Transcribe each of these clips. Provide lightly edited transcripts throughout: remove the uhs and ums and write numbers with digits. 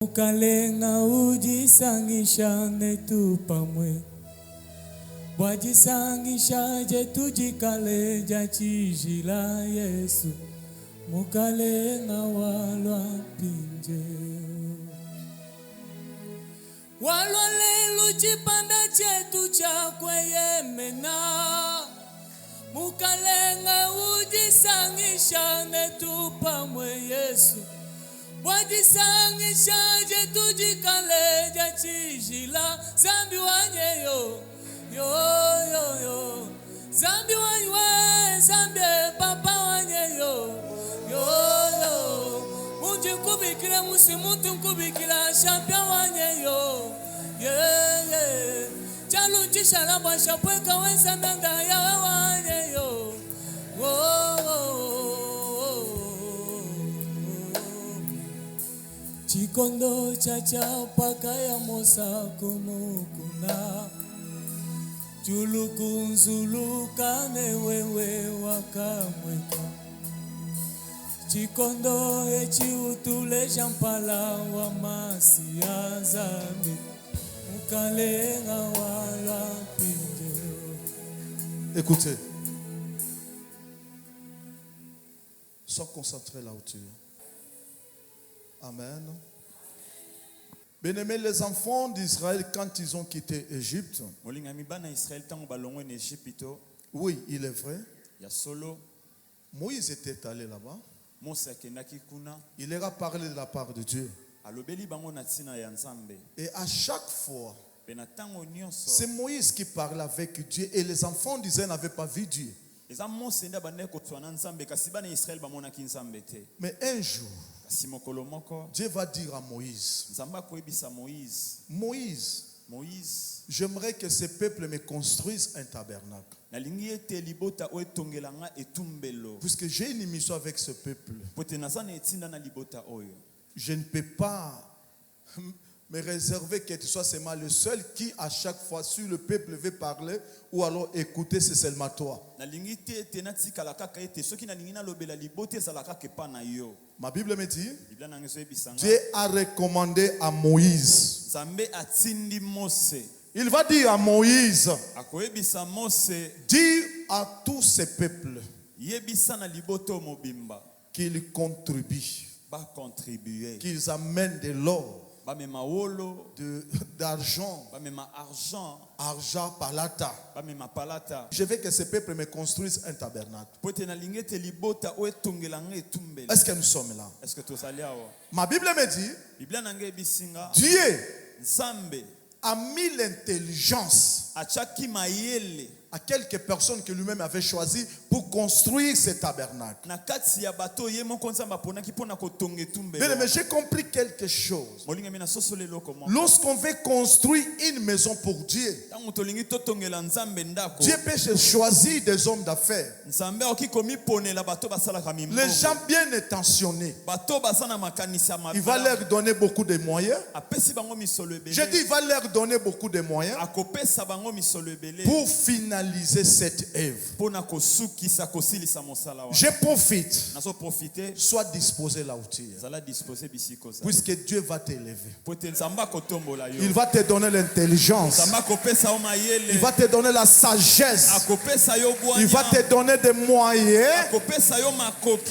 Mukalenga ujisangisha netu pamwe wajisangisha je tujikale jachijila Yesu mukalenga walwa pinje walwa lelu chipanda chetu chakwe yemena mukalenga ujisangisha netu pamwe Yesu wajisangisha je tujikale jachijila zambi wanyeyo yo yo yo zambi wanywe zambi papa wanyeyo yo yo munji kubikira musimuntu kubikira champion wanyeyo yeah yeah chalunji shalamba shapweka wenza nanga ya wanyeyo Chikondo chacha paka ya mosa kumukuna Chulukunzuluka newewe wakamweka Chikondo echi utule jampala wa masi ya zambi Mukalenga wala pinje. Écoutez, sois concentré là où tu es. Amen. Bien-aimés, les enfants d'Israël, quand ils ont quitté Égypte, oui, il est vrai, Moïse était allé là-bas. Il leur a parlé de la part de Dieu. Et à chaque fois, c'est Moïse qui parlait avec Dieu et les enfants d'Israël n'avaient pas vu Dieu. Mais un jour, Dieu va dire à Moïse, Moïse, j'aimerais que ce peuple me construise un tabernacle. Puisque j'ai une mission avec ce peuple, je ne peux pas me réserver que tu sois seulement le seul qui, à chaque fois, si le peuple veut parler ou alors écouter, c'est seulement toi. Ma Bible me dit, Dieu a recommandé à Moïse. Il va dire à Moïse, dis à tous ces peuples qu'ils contribuent, qu'ils amènent de l'or, d'argent, argent, palata. Je veux que ce peuple me construise un tabernacle. Est-ce que nous sommes là? Ma Bible me dit, Dieu a mis l'intelligence à quelques personnes que lui-même avait choisies pour construire ce tabernacle. Mais j'ai compris quelque chose. Lorsqu'on veut construire une maison pour Dieu, Dieu peut choisir des hommes d'affaires, les gens bien intentionnés. Il va leur donner beaucoup de moyens. Je dis, il va leur donner beaucoup de moyens pour finaliser cette œuvre. Je profite. Sois disposé là où tu es. Puisque Dieu va t'élever. Il va te donner l'intelligence. Il va te donner la sagesse. Il va te donner des moyens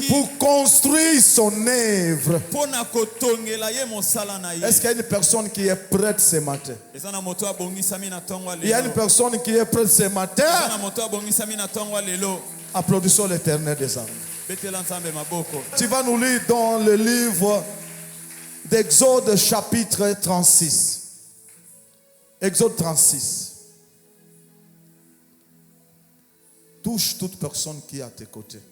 pour construire son œuvre. Est-ce qu'il y a une personne qui est prête ce matin? Il y a une personne qui est prête ce matin. Applaudissons l'Éternel des armées. Tu vas nous lire dans le livre d'Exode chapitre 36. Exode 36. Touche toute personne qui est à tes côtés.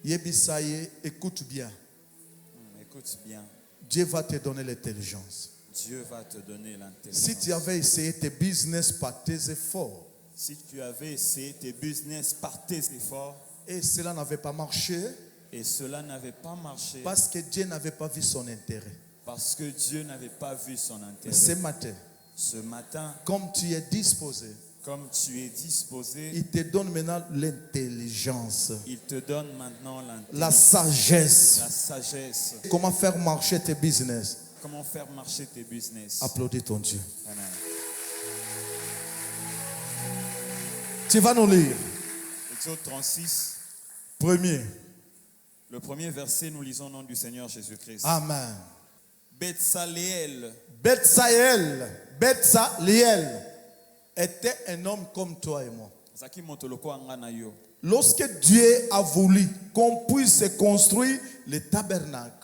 Yebisaye, écoute bien. Écoute bien. Dieu va te donner l'intelligence. Dieu va te donner l'intelligence. Si tu avais essayé tes business par tes efforts, si tu avais essayé tes business par tes efforts, et cela n'avait pas marché, parce que Dieu n'avait pas vu son intérêt. Parce que Dieu n'avait pas vu son intérêt. Ce matin, comme tu es disposé, il te donne maintenant l'intelligence. Il te donne maintenant la sagesse. La sagesse. Comment faire marcher tes business. Comment faire marcher tes business. Applaudis ton Dieu. Amen. Tu vas nous lire. Exode 36. Premier. Le premier verset, nous lisons au nom du Seigneur Jésus-Christ. Amen. Betsaleel. Betsaleel était un homme comme toi et moi. Lorsque Dieu a voulu qu'on puisse construire le tabernacle,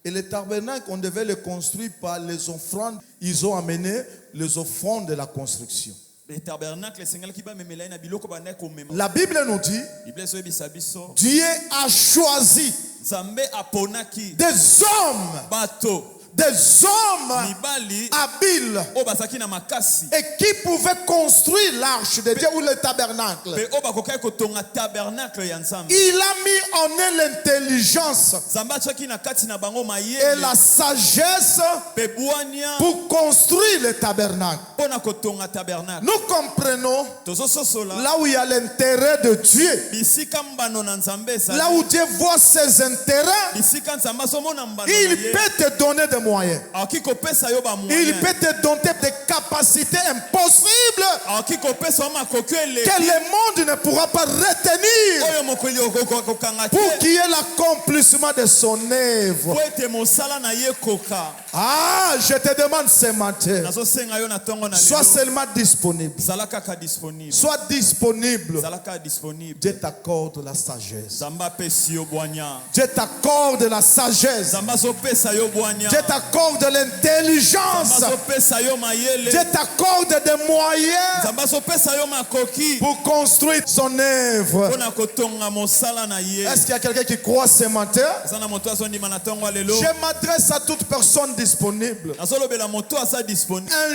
et le tabernacle, on devait le construire par les offrandes, ils ont amené les offrandes de la construction. La Bible nous dit, Dieu a choisi des hommes habiles et qui pouvaient construire l'arche de Dieu ou le tabernacle. Il a mis en eux l'intelligence et la sagesse pour construire le tabernacle. Nous comprenons là où il y a l'intérêt de Dieu, là où Dieu voit ses intérêts, il peut te donner des moyens. Il peut te donner des capacités impossibles que le monde ne pourra pas retenir pour qu'il y ait l'accomplissement de son œuvre. Ah, je te demande ce matin, sois seulement disponible. Sois disponible. Dieu t'accorde la sagesse. Dieu t'accorde la sagesse. Dieu t'accorde l'intelligence. Dieu t'accorde des moyens pour construire son œuvre. Est-ce qu'il y a quelqu'un qui croit ce matin? Je m'adresse à toute personne disponible. Un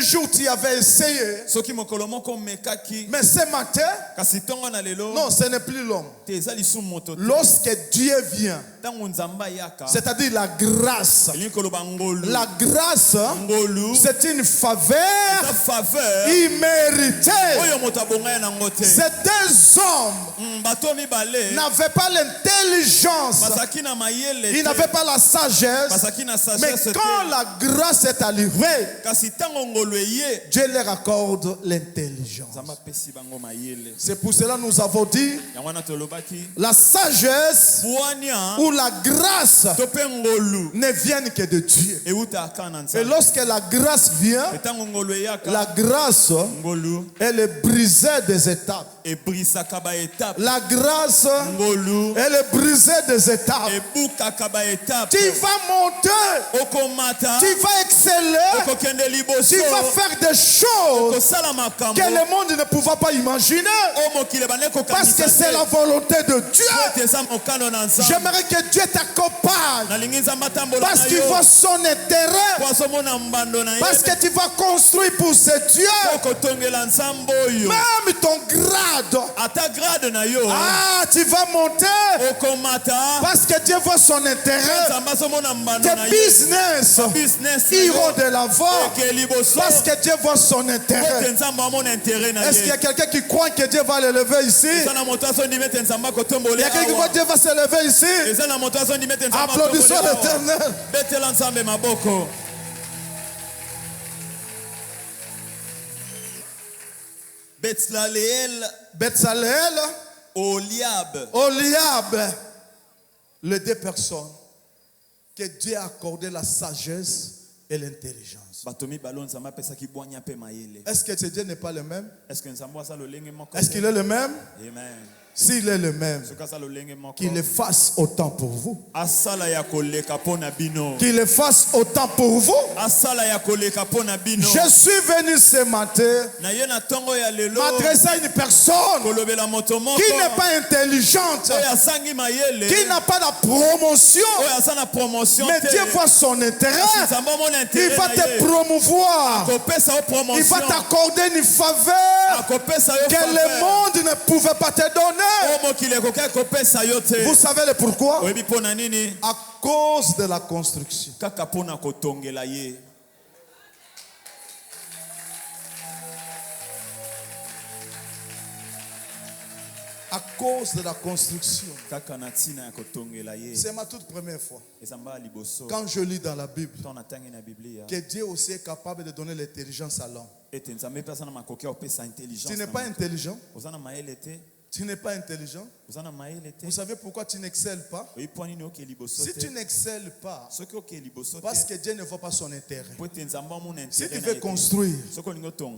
jour tu avais essayé, mais ce matin, non, ce n'est plus l'homme. Lorsque Dieu vient, c'est-à-dire la grâce, c'est une faveur imméritée. Ces deux hommes n'avaient pas l'intelligence, ils n'avaient pas la sagesse, mais quand la grâce est arrivée, Dieu leur accorde l'intelligence. C'est pour cela que nous avons dit la sagesse ou la grâce ne viennent que de Dieu. Et lorsque la grâce vient, la grâce, elle est brisée des étapes. La grâce, elle est brisée des étapes. Tu vas monter, tu vas exceller, tu vas faire des choses que le monde ne pouvait pas imaginer, parce que c'est la volonté de Dieu. J'aimerais que Dieu t'accompagne, parce que tu vois son intérêt, parce que tu vas construire pour ce Dieu. Même ton grade, tu vas monter, parce que Dieu voit son intérêt. Tes business iront de l'avant, parce que Dieu voit son intérêt. Est-ce qu'il y a quelqu'un qui croit que Dieu va le lever ici? Il y a quelqu'un qui croit que Dieu va se lever ici? Applaudissons l'Éternel. Betsaleel, Oliab, les deux personnes que Dieu a accordé la sagesse et l'intelligence. Est-ce que ce Dieu n'est pas le même? Est-ce qu'il est le même? Amen. S'il est le même, qu'il le fasse autant pour vous. Qu'il le fasse autant pour vous. Je suis venu ce matin m'adresser à une personne qui n'est pas intelligente, qui n'a pas la promotion, mais Dieu voit son intérêt. Il va te promouvoir. Il va t'accorder une faveur que le monde ne pouvait pas te donner. Vous savez le pourquoi? À cause de la construction. À cause de la construction. C'est ma toute première fois. Quand je lis dans la Bible que Dieu aussi est capable de donner l'intelligence à l'homme. Tu n'es pas intelligent. Tu n'es pas intelligent. Vous savez pourquoi tu n'excelles pas? Si tu n'excelles pas, parce que Dieu ne voit pas son intérêt. Si tu veux construire,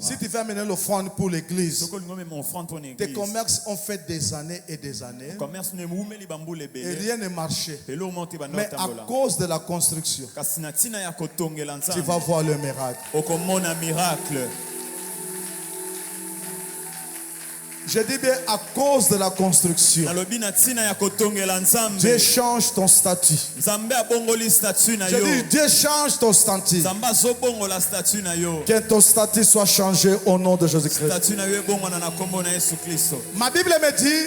si tu veux amener l'offrande pour l'église, tes commerces ont fait des années et des années et rien ne marchait. Mais à cause de la construction, tu vas voir le miracle. Je dis bien à cause de la construction. Dieu change ton statut. Je dis Dieu change ton statut. Que ton statut soit changé au nom de Jésus-Christ. Ma Bible me dit,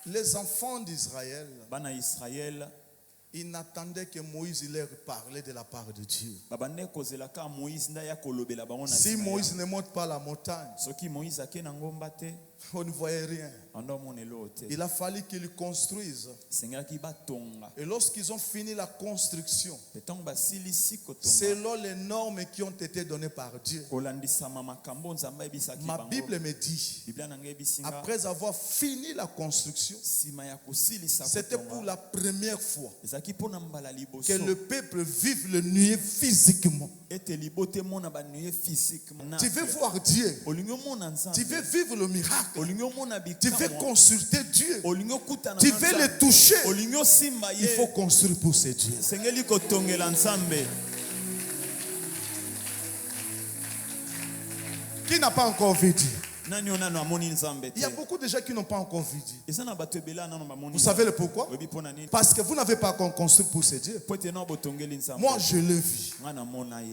les enfants d'Israël, ils n'attendaient que Moïse leur parlait de la part de Dieu. Si Moïse ne monte pas la montagne, on ne voyait rien. Il a fallu qu'ils construisent. Et lorsqu'ils ont fini la construction, selon les normes qui ont été données par Dieu, ma Bible me dit, après avoir fini la construction, c'était pour la première fois que le peuple vive le nuée physiquement. Tu veux voir Dieu, tu veux vivre le miracle, tu veux consulter Dieu, tu veux le toucher, il faut construire pour ce Dieu. Qui n'a pas encore vu Dieu? Il y a beaucoup de gens qui n'ont pas encore vu Dieu. Vous savez le pourquoi? Parce que vous n'avez pas encore construit pour ce Dieu. Moi, je le vis.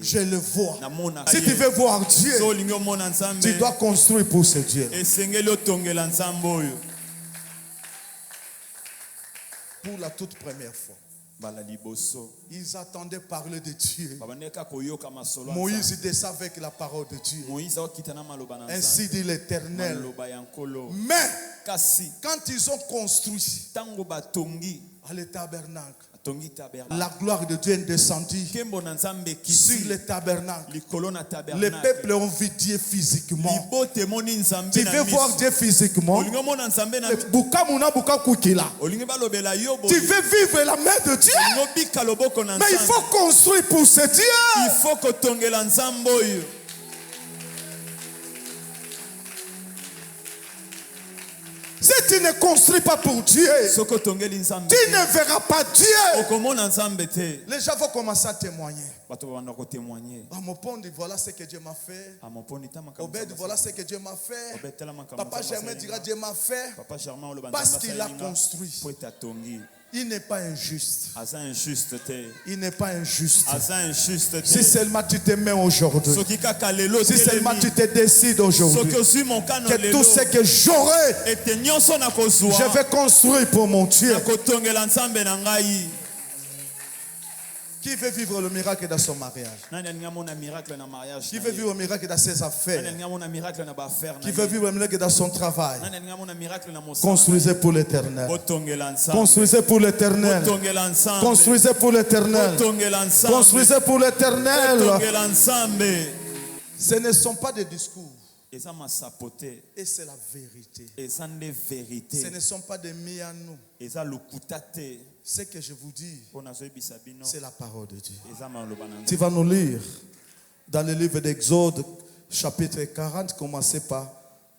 Je le vois. Si tu veux voir Dieu, tu dois construire pour ce Dieu. Pour la toute première fois, ils attendaient parler de Dieu. Moïse descend avec la parole de Dieu. Ainsi dit l'Éternel. Mais quand ils ont construit le tabernacle, la gloire de Dieu est descendue sur le tabernacle. Les peuples ont vu Dieu physiquement. Tu veux voir Dieu physiquement? Tu veux vivre la main de Dieu? Mais il faut construire pour ce Dieu. Si tu ne construis pas pour Dieu, tu ne verras pas Dieu. Les gens vont commencer à témoigner. Mon père dit voilà ce que Dieu m'a fait. Obed, voilà ce que Dieu m'a fait. Papa Germain dira Dieu m'a fait. Parce qu'il a construit. Il n'est pas injuste. Il n'est pas injuste. Si seulement tu te mets aujourd'hui, si seulement tu te décides aujourd'hui que tout ce que j'aurai, je vais construire pour mon Dieu. Qui veut vivre le miracle dans son mariage? Qui veut vivre le miracle dans ses affaires? Qui veut vivre le miracle dans son travail? Construisez pour l'Éternel. Construisez pour l'Éternel. Construisez pour l'Éternel. Construisez pour l'Éternel. Ce ne sont pas des discours. Et c'est la vérité. Ce ne sont pas des mianou. Ce que je vous dis, c'est la parole de Dieu. Tu vas nous lire dans le livre d'Exode, chapitre 40, commencer par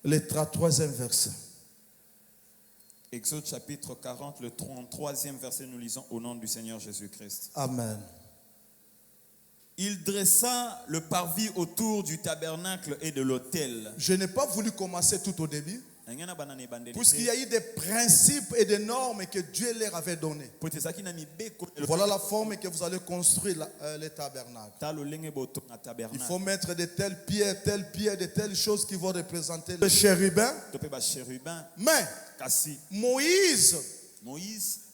le 33e verset. Exode chapitre 40, le 33e verset, nous lisons au nom du Seigneur Jésus-Christ. Amen. Il dressa le parvis autour du tabernacle et de l'autel. Je n'ai pas voulu commencer tout au début, puisqu'il y a eu des principes et des normes que Dieu leur avait données. Voilà la forme que vous allez construire le tabernacle. Il faut mettre de telles pierres, de telles choses qui vont représenter le chérubin. Mais Moïse,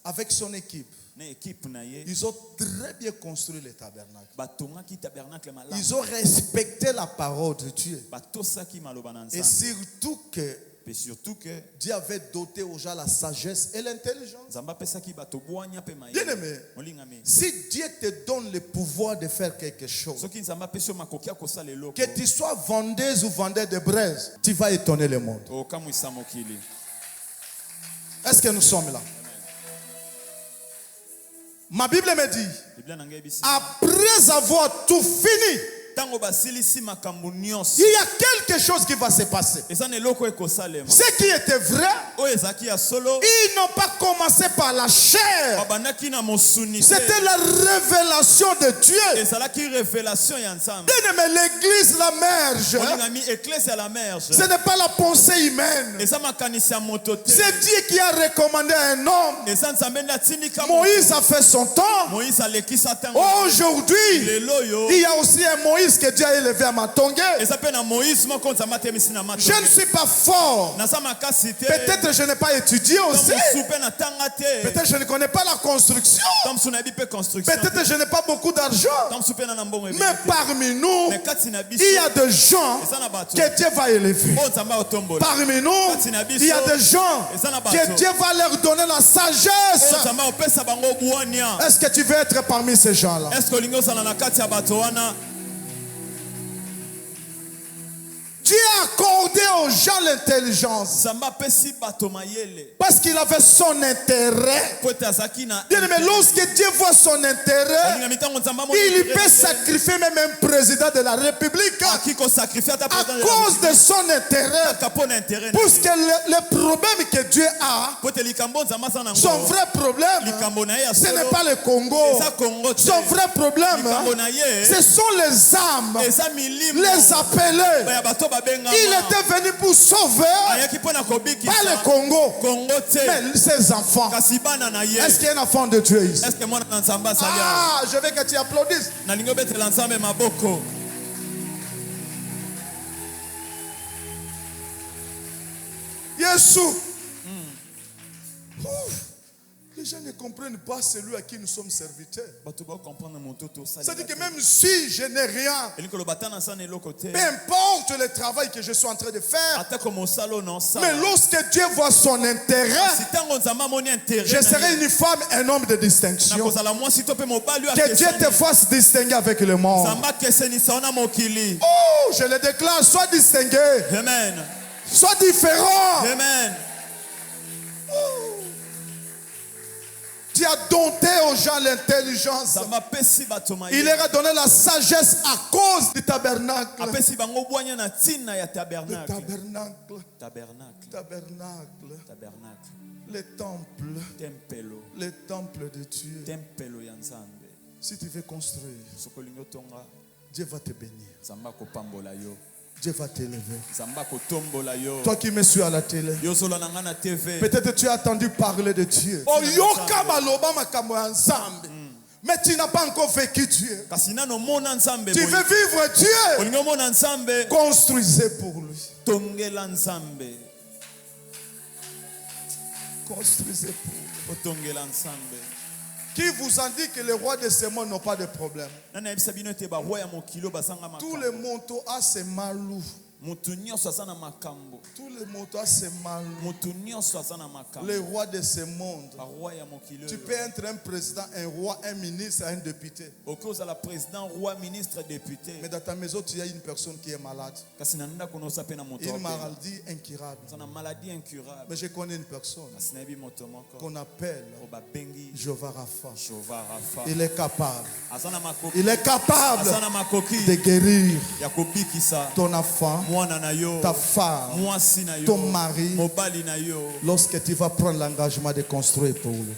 avec son équipe, ils ont très bien construit le tabernacle. Ils ont respecté la parole de Dieu. Et surtout que Et surtout que Dieu avait doté aux gens la sagesse et l'intelligence. Bien aimé, si Dieu te donne le pouvoir de faire quelque chose, que tu sois vendeuse ou vendeur de braise, tu vas étonner le monde. Est-ce que nous sommes là? Ma Bible me dit, après avoir tout fini, il y a quelque chose qui va se passer. Ce qui était vrai, ils n'ont pas commencé par la chair. C'était la révélation de Dieu. Bien aimé, l'église, la merge. Ce n'est pas la pensée humaine. C'est Dieu qui a recommandé à un homme. Moïse a fait son temps. Aujourd'hui, il y a aussi un Moïse que Dieu a élevé à Matongé. Je ne suis pas fort. Peut-être que je n'ai pas étudié aussi. Peut-être que je ne connais pas la construction. Peut-être que je n'ai pas beaucoup d'argent. Mais parmi nous, il y a des gens que Dieu va élever. Parmi nous, il y a des gens que Dieu va leur donner la sagesse. Est-ce que tu veux être parmi ces gens-là? Dieu a accordé aux gens l'intelligence parce qu'il avait son intérêt. Bien aimé, lorsque Dieu voit son intérêt, il peut sacrifier même un président de la République à cause de son intérêt. Parce que le problème que Dieu a, son vrai problème, ce n'est pas le Congo. Son vrai problème, ce sont les âmes, les appelés. Il était venu pour sauver pas le Congo, mais ses enfants. Est-ce qu'il y a un enfant de Dieu ici? Ah, je veux que tu applaudisses. Yeshua. Les gens ne comprennent pas celui à qui nous sommes serviteurs. C'est-à-dire que même si je n'ai rien, peu importe le travail que je suis en train de faire, mais lorsque Dieu voit son intérêt, je serai une femme, un homme de distinction. Que Dieu te fasse distinguer avec le monde. Oh, je le déclare, sois distingué. Amen. Sois différent. Amen. Tu as dompté aux gens l'intelligence. Il leur a donné la sagesse à cause du tabernacle. Le tabernacle. Le temple. Le temple de Dieu. Si tu veux construire, Dieu va te bénir. Dieu va t'élever. Toi qui me suis à la télé, peut-être tu as entendu parler de Dieu. Mais tu n'as pas encore vécu Dieu. Tu veux vivre Dieu. Construisez pour lui. Construisez pour lui. Qui vous en dit que les rois de ce monde n'ont pas de problème? Tout le monde a ses malous. Tout le monde a ses malous. Les rois de ce monde. Tu peux être un président, un roi, un ministre, un député. Mais dans ta maison, tu as une personne qui est malade. Une maladie incurable. Mais je connais une personne qu'on appelle Jéhovah Rapha. Il est capable. Il est capable de guérir ton enfant, ta femme, ton mari, lorsque tu vas prendre l'engagement de construire pour lui.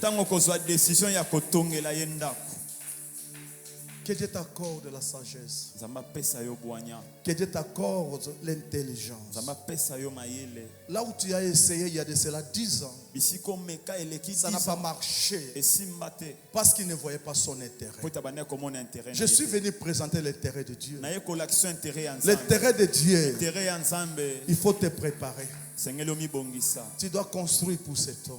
Que Dieu t'accorde la sagesse. Que Dieu t'accorde l'intelligence. Là où tu as essayé il y a de cela 10 ans, ça n'a pas marché parce qu'il ne voyait pas son intérêt. Je suis venu présenter l'intérêt de Dieu. L'intérêt de Dieu, il faut te préparer. Tu dois construire pour cet homme.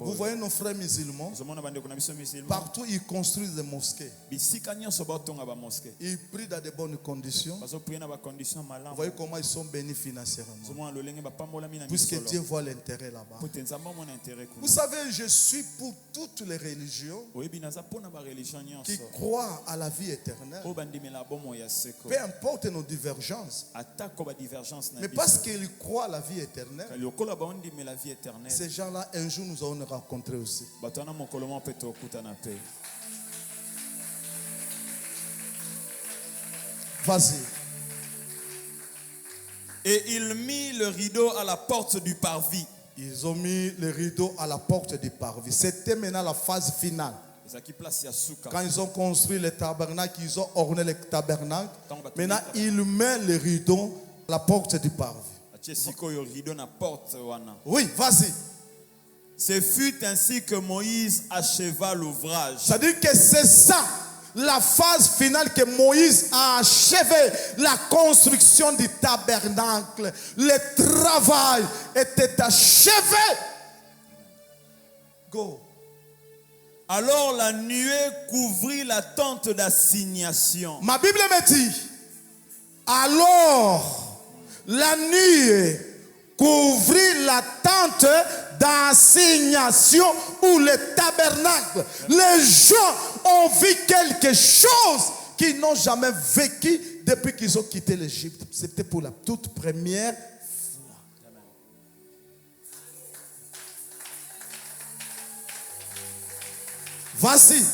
Vous voyez nos frères musulmans, partout ils construisent des mosquées. Ils prient dans de bonnes conditions. Vous voyez comment ils sont bénis financièrement. Puisque Dieu voit l'intérêt là-bas. Vous savez, je suis pour toutes les religions qui croient à la vie éternelle. Peu importe nos divergences. Mais parce qu'ils croient à la vie éternelle, ces gens-là, un jour, nous allons les rencontrer aussi. Vas-y. Et il mit le rideau à la porte du parvis. Ils ont mis le rideau à la porte du parvis. C'était maintenant la phase finale. Quand ils ont construit le tabernacle, ils ont orné le tabernacle. Maintenant, ils mettent le rideau à la porte du parvis. Oui, vas-y. Ce fut ainsi que Moïse acheva l'ouvrage. C'est-à-dire que c'est ça, la phase finale que Moïse a achevé, la construction du tabernacle. Le travail était achevé. Go. Alors la nuée couvrit la tente d'assignation. Ma Bible me dit, alors la nuée couvrit la tente d'assignation ou le tabernacle. Les gens ont vu quelque chose qu'ils n'ont jamais vécu depuis qu'ils ont quitté l'Égypte. C'était pour la toute première fois. Voici.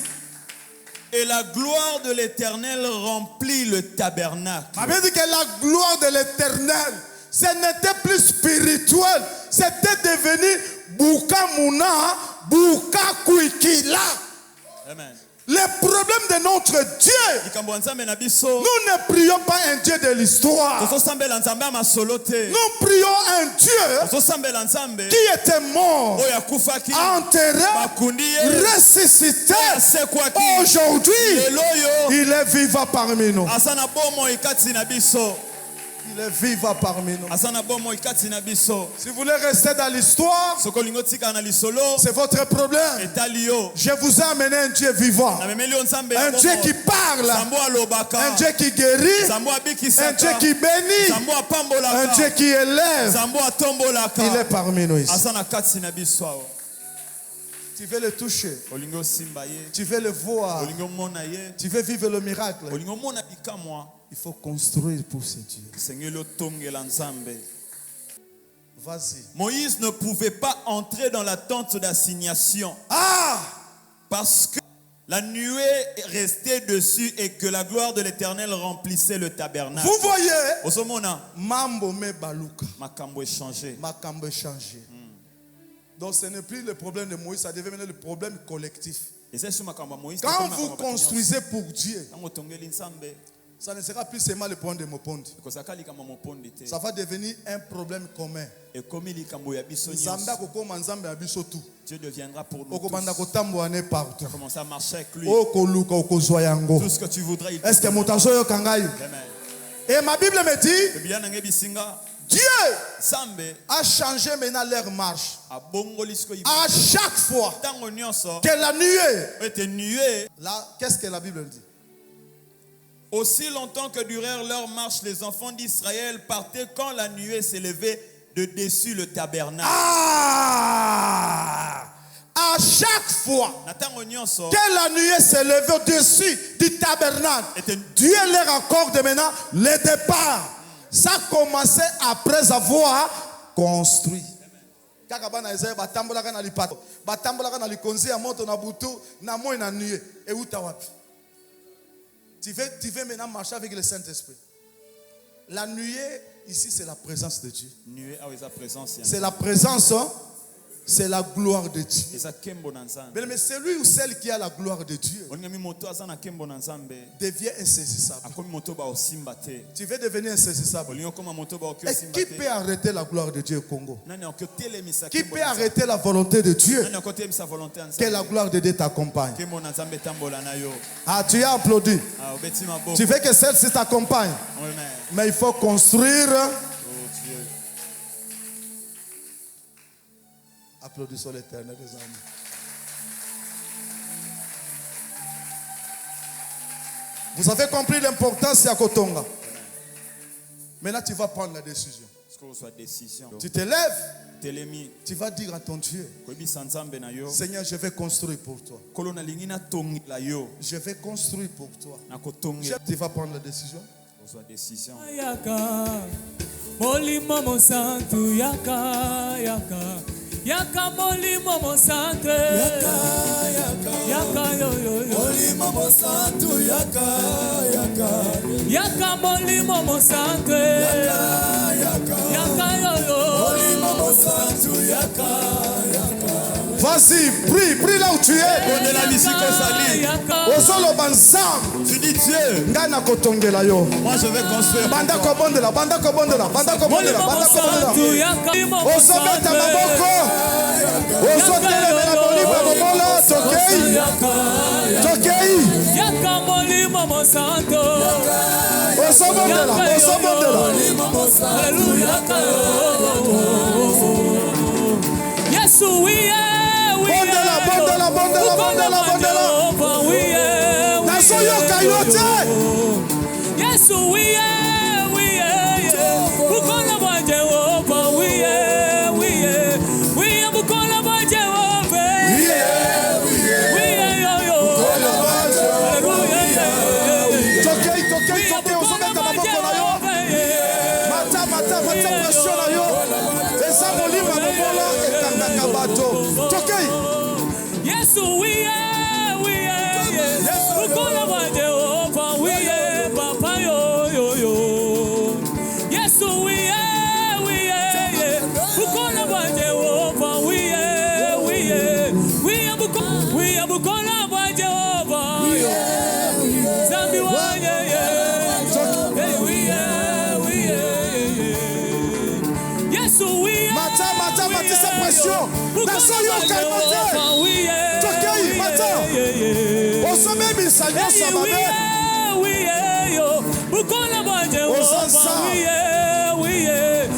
Et la gloire de l'Éternel remplit le tabernacle. Ça veut dire que la gloire de l'Éternel, ce n'était plus spirituel, c'était devenu Buka Mouna, Buka Kuikila. Amen. Le problème de notre Dieu, nous ne prions pas un Dieu de l'histoire. Nous prions un Dieu qui était mort, enterré, ressuscité. Aujourd'hui, il est vivant parmi nous. Il est vivant parmi nous. Si vous voulez rester dans l'histoire, c'est votre problème. Je vous ai amené un Dieu vivant. Un Dieu qui parle. Un Dieu qui guérit. Un Dieu qui bénit. Un Dieu qui élève. Il est parmi nous ici. Tu veux le toucher. Tu veux le voir. Tu veux vivre le miracle. Il faut construire pour ce Dieu. Vas-y. Moïse ne pouvait pas entrer dans la tente d'assignation. Parce que la nuée restait dessus et que la gloire de l'Éternel remplissait le tabernacle. Vous voyez, Mambo me baluka. Makambo est changé. Makambo est changé. Donc ce n'est plus le problème de Moïse, ça devient le problème collectif. Quand vous construisez pour Dieu, ça ne sera plus seulement le problème de Mopondi. Ça va devenir un problème commun. Dieu deviendra pour nous tous. Tu vas commencer à marcher avec lui. Tout ce que tu voudras, il est-ce que mon Et ma Bible me dit, Dieu a changé maintenant leur marche. À chaque fois que la nuée, là, qu'est-ce que la Bible dit? Aussi longtemps que durèrent leur marche, les enfants d'Israël partaient quand la nuée s'élevait de dessus le tabernacle. À chaque fois que la nuée s'élevait au-dessus du tabernacle, Dieu leur accorde maintenant le départ. Ça commençait après avoir construit. Tu veux maintenant marcher avec le Saint-Esprit. La nuée, ici, c'est la présence de Dieu. C'est la présence, c'est la gloire de Dieu. Mais celui ou celle qui a la gloire de Dieu devient insaisissable. Tu veux devenir insaisissable. Et qui peut arrêter la gloire de Dieu au Congo? Qui peut arrêter la volonté de Dieu? Que la gloire de Dieu t'accompagne. Ah, tu as applaudi. Tu veux que celle-ci t'accompagne. Mais il faut construire Applaudissons l'Éternel des amis. Vous avez compris l'importance de Kotonga. Maintenant, tu vas prendre la décision. Tu te lèves. Tu vas dire à ton Dieu, Seigneur, je vais construire pour toi. Je vais construire pour toi. Tu vas prendre la décision. Molimo Monsanto yaka yaka yaka molimo Monsanto yaka yo yo yo molimo Monsanto yaka yaka yaka molimo Monsanto yaka yo yo molimo Monsanto yaka yaka. Vas-y, prie là où tu es. Tu dis Dieu, moi je vais construire. Banda kobondela. Osometa maboko. Osotelemela molimo momola tokei. Yaka molimo Monsanto. Osomondela. Hallelujah. Yesu wiye. Bondela. Nasoyoka yote. Yesu wiye. Bukola bwa Jehova wiye. Bukola bwa Jehova. Wiye yo. Hallelujah. Tokei osometa maboko na yo. Mata pression na yo. Eza molima momola ekangaka bato. Tokei. Yesu wiye. Bukola bwa Jehova wiye papa yo. Yesu wiye. Bukola bwa Jehova wiye. Bukola bwa Jehova. Zambi wanye wiye. Yesu wiye. Mata matisa pression. Nasoyoka yote. Tokei mata. Osome bisanyo samabe. Bukola bwa Jehova wiye.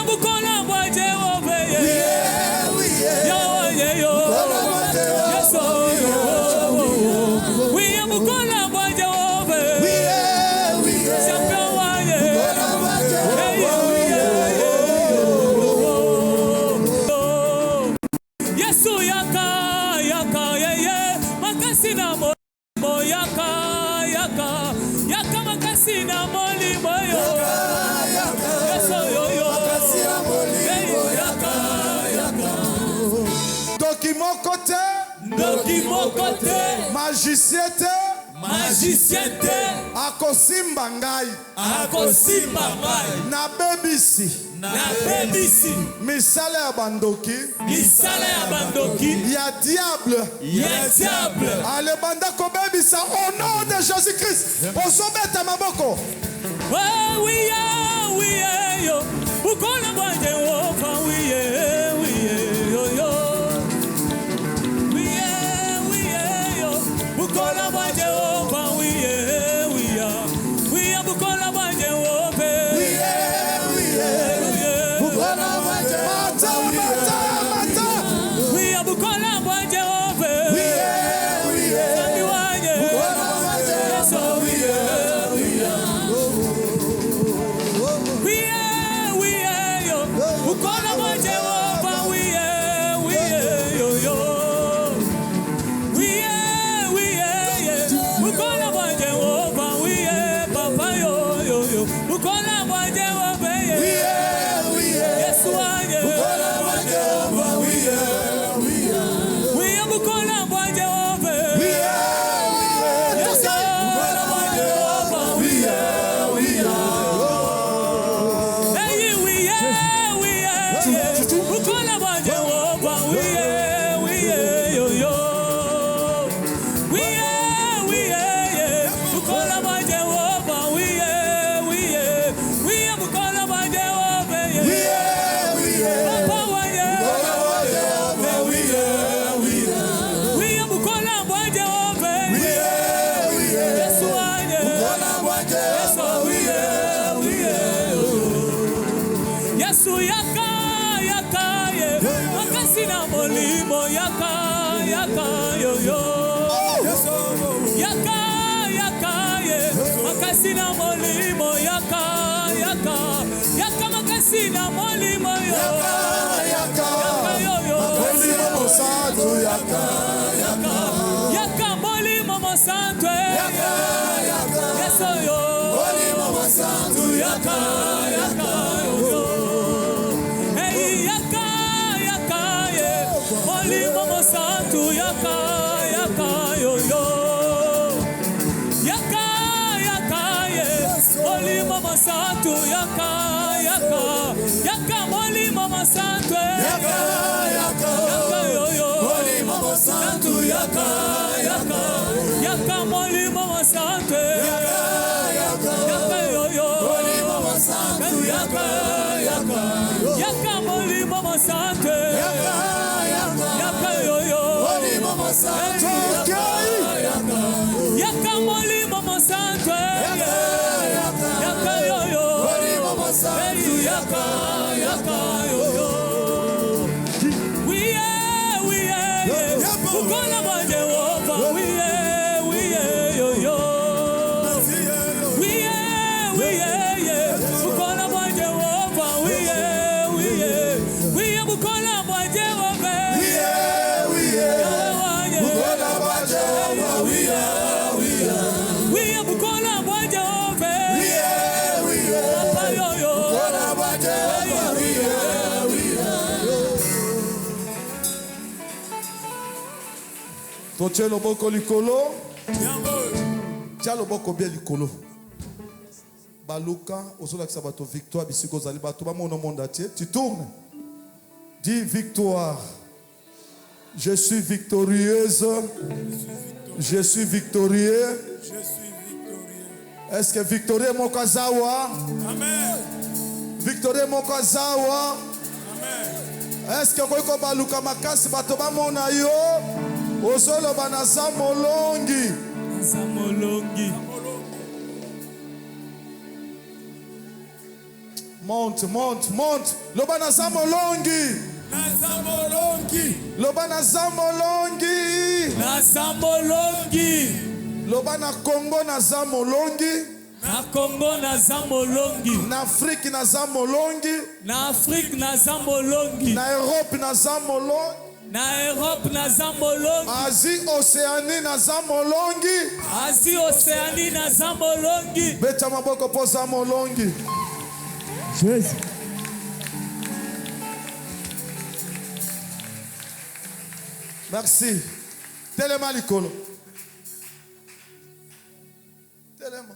Bukola bwa Jehova yo. Yes wiye bukola bwa Jehova champion waye. Yesu yaka makasi na molimo yaka makasi na molimo yo. Yesu yo yaka Dokimo côté magicien te akosimba ngai na bebisi misala ya bandoki ya diable alebanda kobebisa au nom de Jésus-Christ. Osometa maboko. Wiye yo bukola bwa Jehova wiye yo. Wiye yo bukola bwa Jehova wiye bukola bwa Jehova Bukola bwa Jehova. Mata. Wiye bukola bwa Jehova Zambi wanye wiye yo bukola bwa Jehova wiye na molimo yaka yaka yaka makasi na molimo yo yaka yo yo molimo mosantu yaka yaka yaka molimo mosantu yaka yaka yeso yo molimo mosantu yaka yaka yo hey yaka yaka ye molimo mosantu yaka yaka yo yo yaka yaka ye molimo mosantu yaka yaka yaka molimo mosantu yaka yaka yo yo molimo mosantu yaka yaka yaka molimo mosantu yaka yaka yo yo molimo mosantu yaka yaka yaka molimo mosantu yaka yaka yo yo molimo mosantu yaka yaka molimo mosantu yaka yo yo molimo mosantu yaka yaka yo yo we ukola mwa Jehova we yo yo we ukola mwa Jehova we ukola mwa Jehova ukola mwa Jehova we ukola mwa Jehova papa yo yo ukola mwa Jehova Toche loboko likolo. Tia loboko bien likolo. Baluka, osola kisabato victoire bisiko zali bato ba mono monde atier. Tu tournes. Dis victoire. Je suis victorieuse. Je suis victorieux. Est-ce que victorieux mon kazawa? Amen. Victorieux mon kazawa? Amen. Est-ce que koiko baluka makasi bato ba mona yo? Osolo banasa molongi. Zamolongi. Monte. Lobana zamolongi. Nazamolongi. Lobana zamolongi. Nazamolongi. Lobana Congo na zamolongi. Na Congo na zamolongi. Na Afrique na zamolongi. Na Afrique na zamolongi. Na Europe na zamolongi. Na Europe na zamolongi. Asie Océanie na zamolongi. Asie Océanie na zamolongi. Beta maboko po zamolongi. Jésus. Merci. Telema likolo. Telema.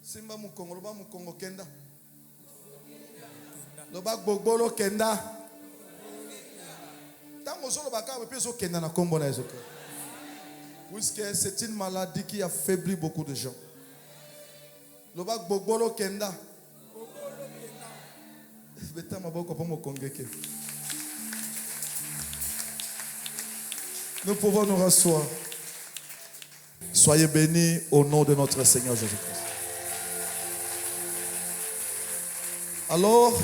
Simba mukongo, loba mukongo kenda. Loba gbogbolo kenda. Tango solo baka peso kenda na kombo na ezoka. Puisque c'est une maladie qui affaiblit beaucoup de gens. Loba gbogbolo kenda. Beta maboko po mokongeke. Nous pouvons nous rasseoir. Soyez bénis au nom de notre Seigneur Jésus-Christ. Alors,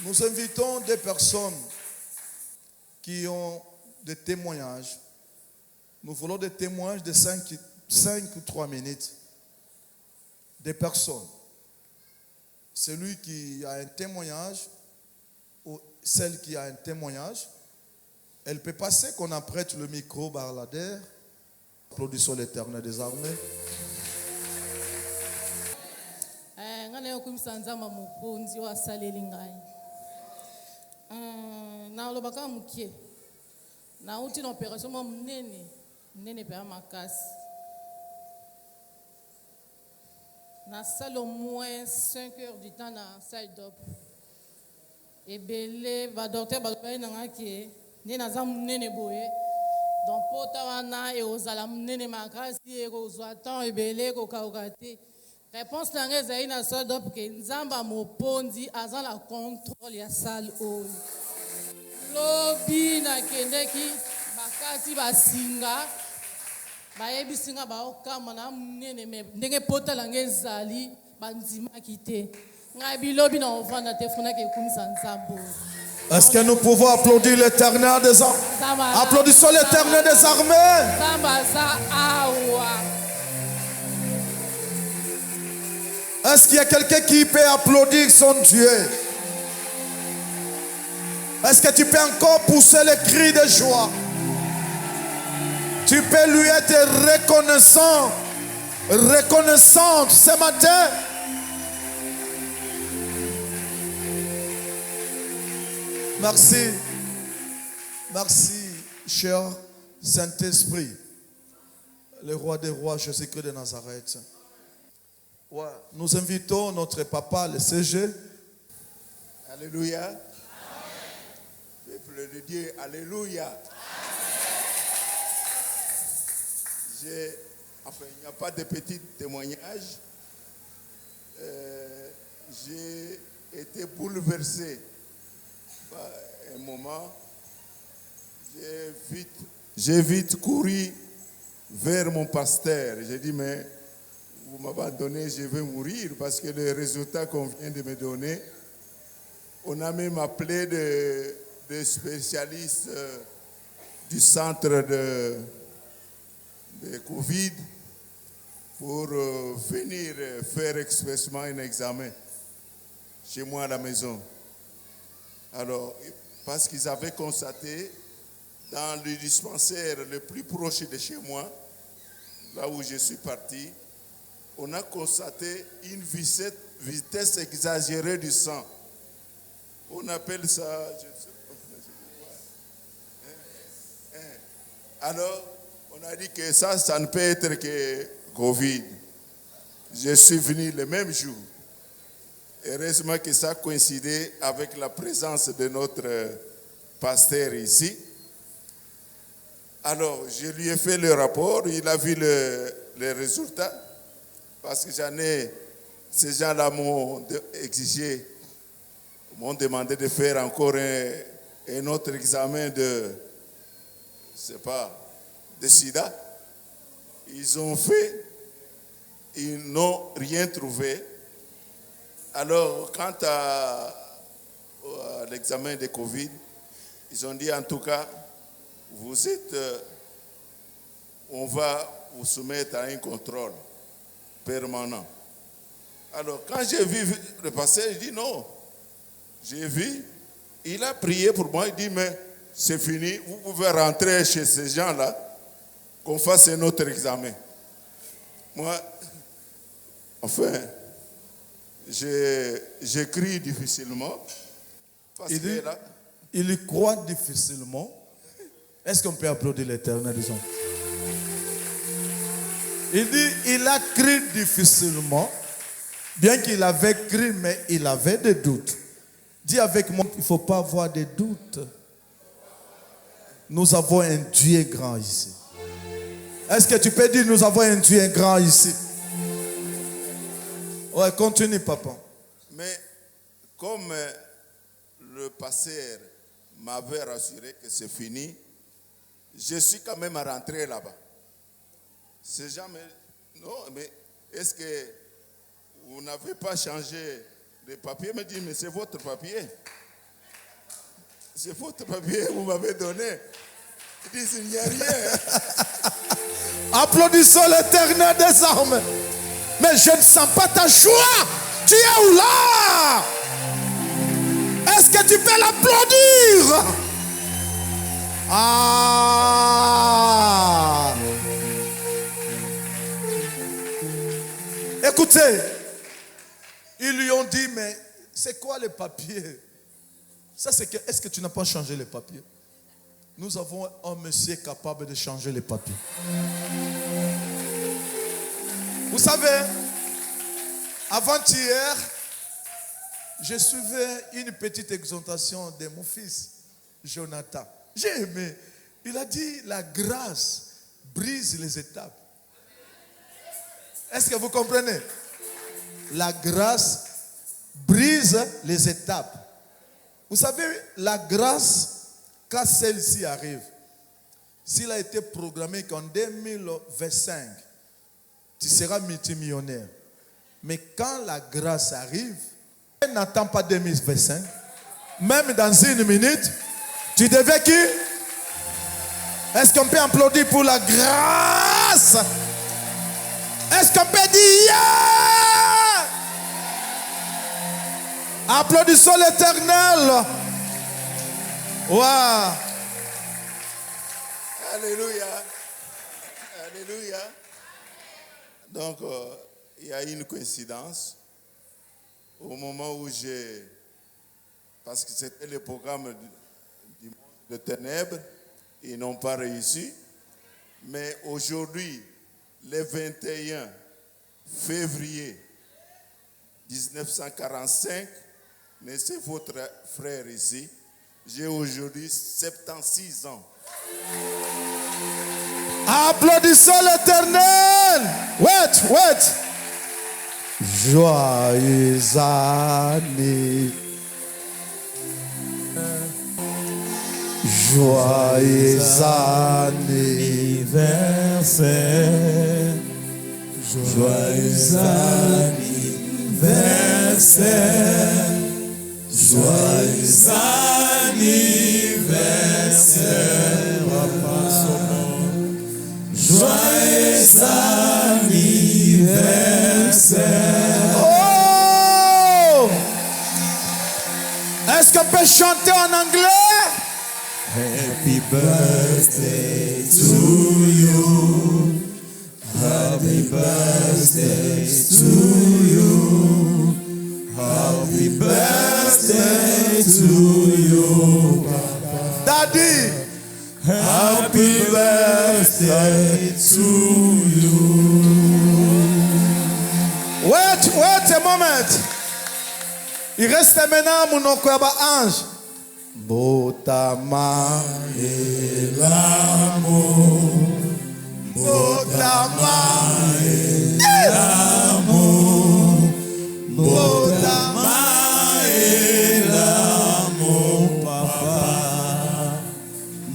nous invitons des personnes qui ont des témoignages. Nous voulons des témoignages de 5 ou 3 minutes. Des personnes. Celui qui a un témoignage ou celle qui a un témoignage, elle peut passer qu'on apprête le micro Barlader. Applaudissons l'Éternel des armées. Na lobaka mukie na uti na opération mo nene pe makasi na salle au moins 5 heures du temps na salle d'op et belé va docteur ba na ngaki ni na za nene boye donc pota wana e ozala nene makasi e ko zwa temps e belé ko kaokati réponse na ngeza ina salle d'op ke nzamba mopondi aza la contrôle ya salle o lobi na kendeki bakati basinga bayebisinga baokama na munene me ndenge pota lange ezali banzimaki te ngai bilobi na ovanda te funaki ekumisa nzambo. Est-ce que nous pouvons applaudir l'Éternel des armées? Applaudissons l'Éternel des armées. Est-ce qu'il y a quelqu'un qui peut applaudir son Dieu? Est-ce que tu peux encore pousser les cris de joie? Tu peux lui être reconnaissant, reconnaissante ce matin. Merci. Merci, cher Saint-Esprit, le roi des rois, Jésus-Christ de Nazareth. Ouais. Nous invitons notre papa, le CG. Alléluia. Peuple de Dieu, alléluia. Enfin, il n'y a pas de petits témoignages. J'ai été bouleversé par un moment. J'ai vite couru vers mon pasteur. J'ai dit, mais vous m'abandonnez, je vais mourir parce que les résultats qu'on vient de me donner, on a même appelé des spécialistes du centre de Covid pour venir faire expressément un examen chez moi à la maison. Alors, parce qu'ils avaient constaté dans le dispensaire le plus proche de chez moi, là où je suis parti, on a constaté une vitesse exagérée du sang. On appelle ça... Alors, on a dit que ça ne peut être que Covid. Je suis venu le même jour. Heureusement que ça coïncidait avec la présence de notre pasteur ici. Alors, je lui ai fait le rapport, il a vu les résultats, parce que ces gens-là m'ont exigé, m'ont demandé de faire encore un autre examen de sida. Ils ont fait, ils n'ont rien trouvé. Alors, quant à l'examen de Covid, ils ont dit en tout cas, on va vous soumettre à un contrôle permanent. Alors, quand j'ai vu le pasteur, je dis non. J'ai vu, il a prié pour moi, il dit, mais c'est fini, vous pouvez rentrer chez ces gens-là, qu'on fasse un autre examen. Moi, enfin, j'écris difficilement. Parce que là, il y croit difficilement. Est-ce qu'on peut applaudir l'Éternel, disons? Il dit, il a crié difficilement, bien qu'il avait crié, mais il avait des doutes. Dis avec moi, il ne faut pas avoir de doutes. Nous avons un Dieu grand ici. Est-ce que tu peux dire, nous avons un Dieu grand ici? Ouais, continue, papa. Mais comme le pasteur m'avait rassuré que c'est fini, je suis quand même rentré là-bas. C'est jamais... Non, mais est-ce que vous n'avez pas changé de papier? Il me dit, mais c'est votre papier. C'est votre papier que vous m'avez donné. Il dit, il n'y a rien. Applaudissons l'Éternel des armes. Mais je ne sens pas ta joie. Tu es où là? Est-ce que tu peux l'applaudir? Ah! Écoutez, ils lui ont dit, mais c'est quoi les papiers? Ça, c'est que, est-ce que tu n'as pas changé les papiers? Nous avons un monsieur capable de changer les papiers. Vous savez, avant-hier, je suivais une petite exhortation de mon fils, Jonathan. J'ai aimé. Il a dit, la grâce brise les étapes. Est-ce que vous comprenez? La grâce brise les étapes. Vous savez, la grâce, quand celle-ci arrive, s'il a été programmé qu'en 2025, tu seras multimillionnaire. Mais quand la grâce arrive, elle n'attend pas 2025. Même dans une minute, tu devais qui? Est-ce qu'on peut applaudir pour la grâce? Est-ce qu'on peut dire yeah? Applaudissons l'Éternel. Wow. Alléluia. Alléluia. Donc, il y a une coïncidence. Au moment où parce que c'était le programme du monde de ténèbres, ils n'ont pas réussi. Mais aujourd'hui, le 21 février 1945, c'est votre frère ici. J'ai aujourd'hui 76 ans. Applaudissons l'Éternel. Wait. Joyeux anniversaire. Joyeux anniversaire. Joyeux anniversaire. Joyeux anniversaire. Joyeux anniversaire. Oh! Est-ce qu'on peut chanter en anglais? Happy birthday to you. Happy birthday to you. Happy birthday to you. Daddy. Happy birthday to you. Wait a moment. Il reste maintenant mon ange. Botama l'amour. Botama l'amour. Botama l'amour, papa.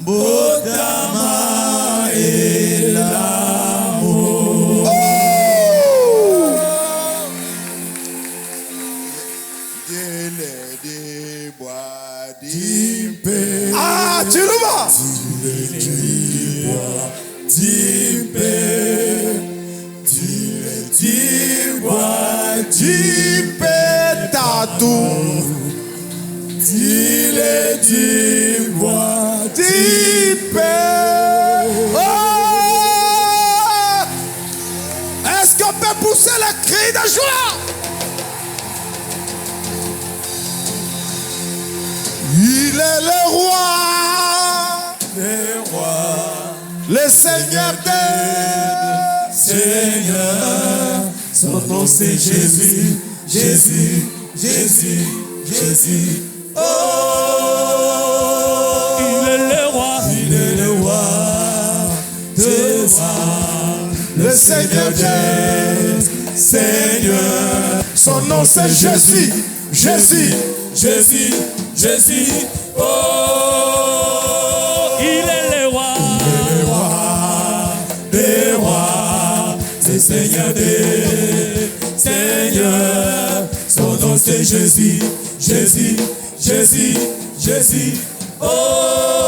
Botama l'amour. Ah, tu le vois? Est-ce qu'on peut pousser le cri de joie? Il est le roi, le Seigneur des Seigneurs. Son nom c'est Jésus, Jésus, Jésus, Jésus. Oh, il est le roi, de roi, le Seigneur des Seigneurs. Son nom c'est Jésus, Jésus, Jésus, Jésus. Oh, il est le roi, des rois, c'est Seigneur des Seigneurs. Son nom c'est Jésus, Jésus, Jésus, Jésus. Oh.